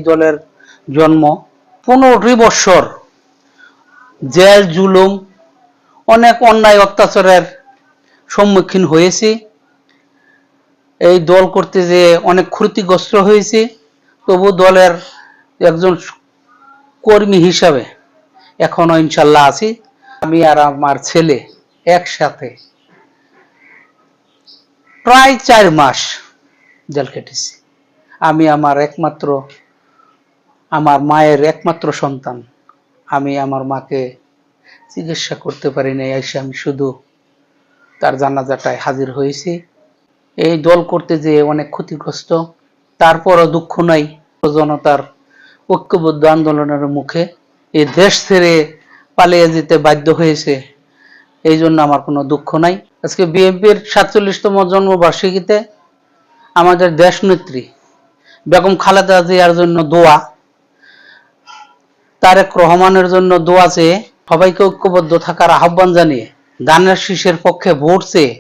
দলের জন্ম। 15টি বৎসর জেল জুলুম, অনেক অন্যায় অত্যাচারের সম্মুখীন হয়েছি। এই দল করতে যে অনেক ক্ষতিগ্রস্ত হয়েছি, তবু দলের একজন কর্মী হিসাবে এখনো ইনশাল্লাহ আছি। আমি আর আমার ছেলে একসাথে প্রায় 4 মাস জেল কেটেছি। আমি আমার মায়ের একমাত্র সন্তান। আমি আমার মাকে চিকিৎসা করতে পারি নাই, এসে আমি শুধু তার জানাজাটায় হাজির হয়েছি। এই দল করতে যে অনেক ক্ষতিগ্রস্ত, তারপরও দুঃখ নাই। জনতার ঐক্যবদ্ধ আন্দোলনের মুখে এই দেশ ছেড়ে পালিয়ে যেতে বাধ্য হয়েছে, এই জন্য আমার কোনো দুঃখ নাই। আজকে বিএনপির 47তম জন্মবার্ষিকীতে আমাদের দেশনেত্রী বেগম খালেদা জিয়ার জন্য দোয়া, তারেক রহমানের জন্য দোয়া চেয়ে সবাইকে ঐক্যবদ্ধ থাকার আহ্বান জানিয়ে ধানের শীষের পক্ষে ভোট চেয়ে